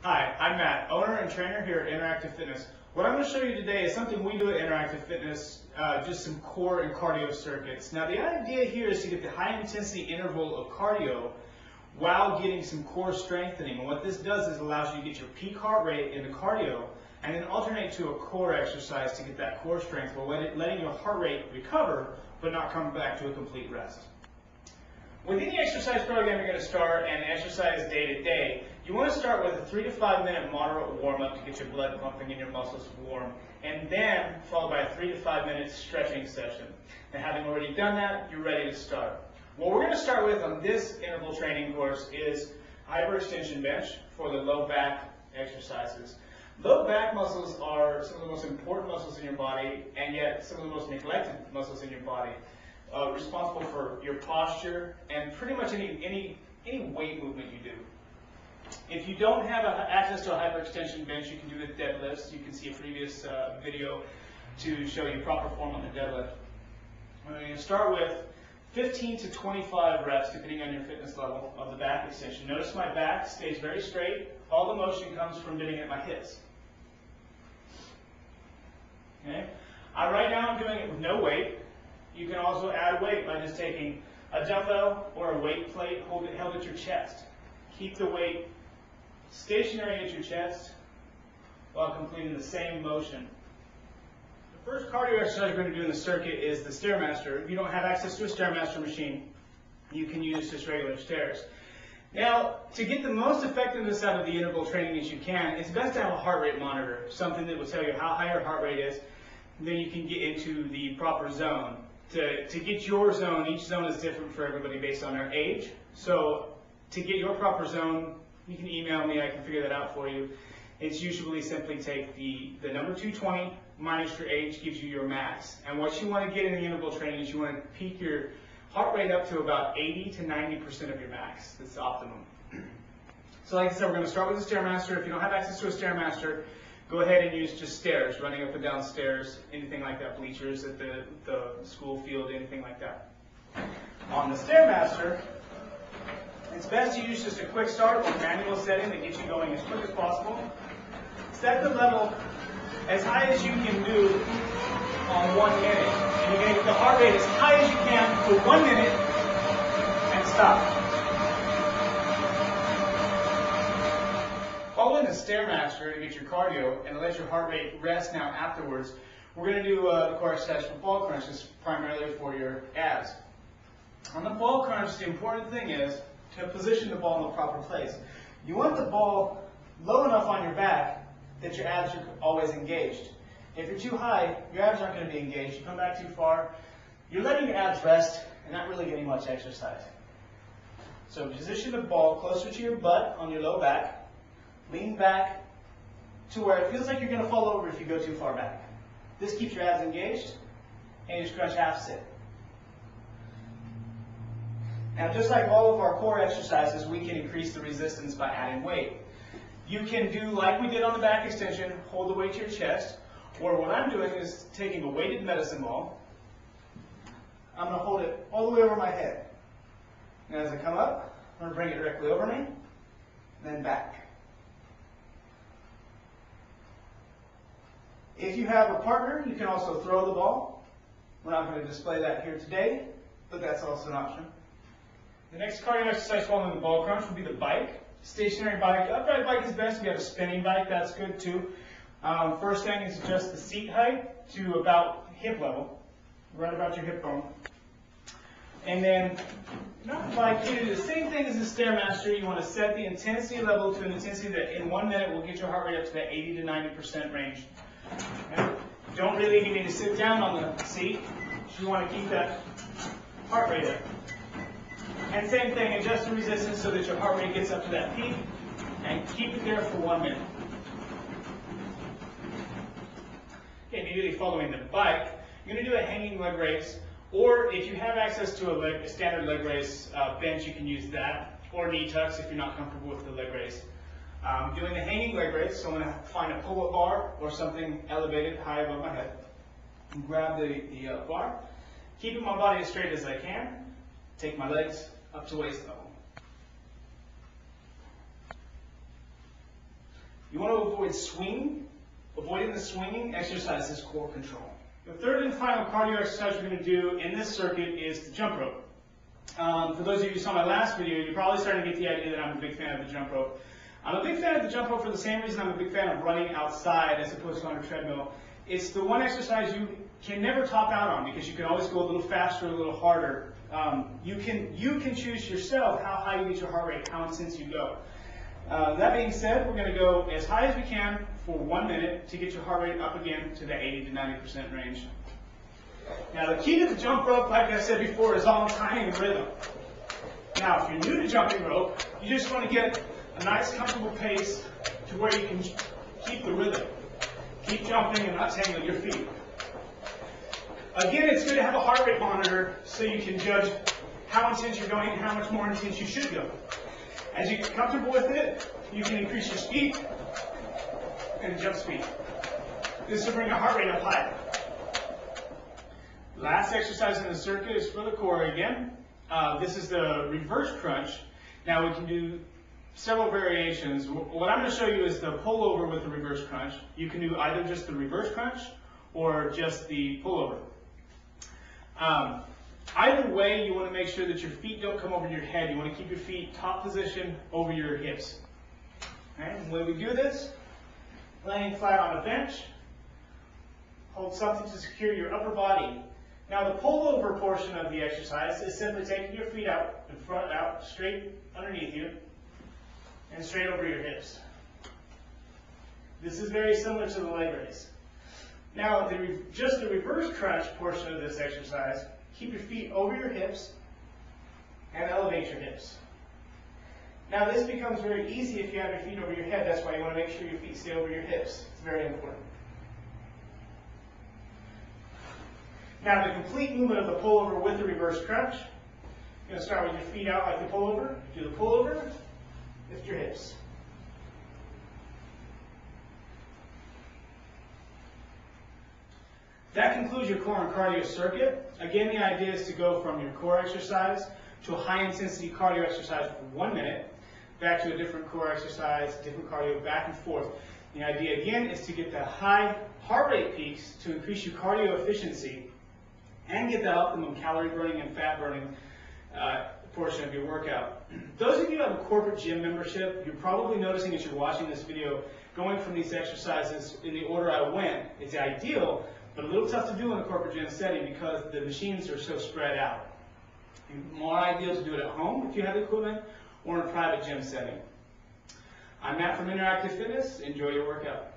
Hi, I'm Matt, owner and trainer here at Interactive Fitness. What I'm going to show you today is something we do at Interactive Fitness, just some core and cardio circuits. Now the idea here is to get the high intensity interval of cardio while getting some core strengthening. And what this does is allows you to get your peak heart rate in the cardio and then alternate to a core exercise to get that core strength while letting your heart rate recover but not come back to a complete rest. With any exercise program you're going to start and exercise day to day, you want to start with a 3 to 5 minute moderate warm-up to get your blood pumping and your muscles warm, and then followed by a 3 to 5 minute stretching session. And having already done that, you're ready to start. What we're going to start with on this interval training course is hyperextension bench for the low back exercises. Low back muscles are some of the most important muscles in your body, and yet some of the most neglected muscles in your body. Responsible for your posture and pretty much any weight movement you do. If you don't have access to a hyperextension bench, you can do the deadlifts. You can see a previous video to show you proper form on the deadlift. We're going to start with 15 to 25 reps, depending on your fitness level, of the back extension. Notice my back stays very straight. All the motion comes from bending at my hips. Okay? Right now I'm doing it with no weight. You can also add weight by just taking a dumbbell or a weight plate, hold it held at your chest. Keep the weight stationary at your chest while completing the same motion. The first cardio exercise we're going to do in the circuit is the Stairmaster. If you don't have access to a Stairmaster machine, you can use just regular stairs. Now, to get the most effectiveness out of the interval training as you can, it's best to have a heart rate monitor, something that will tell you how high your heart rate is. Then you can get into the proper zone. To get your zone, each zone is different for everybody based on their age. So to get your proper zone, you can email me, I can figure that out for you. It's usually simply take the number 220 minus your age gives you your max. And what you want to get in the interval training is you want to peak your heart rate up to about 80 to 90% of your max. That's optimum. So like I said, we're going to start with the Stairmaster. If you don't have access to a Stairmaster, go ahead and use just stairs, running up and down stairs, anything like that, bleachers at the school field, anything like that. On the Stairmaster, it's best to use just a quick start or manual setting that gets you going as quick as possible. Set the level as high as you can do on 1 minute. And you're going to get the heart rate as high as you can for 1 minute and stop. Following the Stairmaster to get your cardio and to let your heart rate rest now afterwards, we're going to do the core exercise for ball crunches, primarily for your abs. On the ball crunch, the important thing is to position the ball in the proper place. You want the ball low enough on your back that your abs are always engaged. If you're too high, your abs aren't going to be engaged. You come back too far, you're letting your abs rest and not really getting much exercise. So position the ball closer to your butt on your low back. Lean back to where it feels like you're going to fall over if you go too far back. This keeps your abs engaged and your scrunch half sit. Now, just like all of our core exercises, we can increase the resistance by adding weight. You can do like we did on the back extension, hold the weight to your chest, or what I'm doing is taking a weighted medicine ball. I'm going to hold it all the way over my head. And as I come up, I'm going to bring it directly over me, then back. If you have a partner, you can also throw the ball. We're not going to display that here today, but that's also an option. The next cardio exercise following the ball crunch would be the bike. Stationary bike. Upright bike is best. If you have a spinning bike, that's good too. First thing is adjust the seat height to about hip level, right about your hip bone. And then, mountain bike, you do the same thing as the Stairmaster. You want to set the intensity level to an intensity that in 1 minute will get your heart rate up to that 80 to 90% range. Okay? Don't really need to sit down on the seat. You want to keep that heart rate up. And same thing, adjust the resistance so that your heart rate gets up to that peak and keep it there for 1 minute. Okay, immediately following the bike, you're going to do a hanging leg raise, or if you have access to a standard leg raise bench, you can use that, or knee tucks if you're not comfortable with the leg raise. Doing the hanging leg raise, so I'm going to find a pull-up bar or something elevated high above my head, and grab the bar, keeping my body as straight as I can, take my legs up to waist level. You want to avoid swinging. Avoiding the swinging exercise is core control. The third and final cardio exercise we're going to do in this circuit is the jump rope. For those of you who saw my last video, you're probably starting to get the idea that I'm a big fan of the jump rope. I'm a big fan of the jump rope for the same reason I'm a big fan of running outside as opposed to on a treadmill. It's the one exercise you can never top out on because you can always go a little faster, a little harder. You can choose yourself how high you get your heart rate, how intense you go. That being said, we're going to go as high as we can for 1 minute to get your heart rate up again to the 80 to 90% range. Now the key to the jump rope, like I said before, is all timing and rhythm. Now if you're new to jumping rope, you just want to get a nice comfortable pace to where you can keep the rhythm. Keep jumping and not tangling your feet. Again, it's good to have a heart rate monitor so you can judge how intense you're going and how much more intense you should go. As you get comfortable with it, you can increase your speed and jump speed. This will bring your heart rate up higher. Last exercise in the circuit is for the core again. This is the reverse crunch. Now we can do several variations. What I'm going to show you is the pullover with the reverse crunch. You can do either just the reverse crunch or just the pullover. Either way, you want to make sure that your feet don't come over your head. You want to keep your feet top position over your hips. Okay? And when we do this, laying flat on a bench, hold something to secure your upper body. Now the pullover portion of the exercise is simply taking your feet out in front, out, straight underneath you, and straight over your hips. This is very similar to the leg raise. Now, just the reverse crunch portion of this exercise, keep your feet over your hips and elevate your hips. Now, this becomes very easy if you have your feet over your head. That's why you want to make sure your feet stay over your hips. It's very important. Now, the complete movement of the pullover with the reverse crunch, you're going to start with your feet out like the pullover. Do the pullover, lift your hips. That concludes your core and cardio circuit. Again, the idea is to go from your core exercise to a high intensity cardio exercise for 1 minute, back to a different core exercise, different cardio, back and forth. The idea again is to get the high heart rate peaks to increase your cardio efficiency and get that optimum calorie burning and fat burning portion of your workout. Those of you who have a corporate gym membership, you're probably noticing as you're watching this video, going from these exercises in the order I went is ideal, but a little tough to do in a corporate gym setting because the machines are so spread out. More ideal to do it at home if you have the equipment or in a private gym setting. I'm Matt from Interactive Fitness. Enjoy your workout.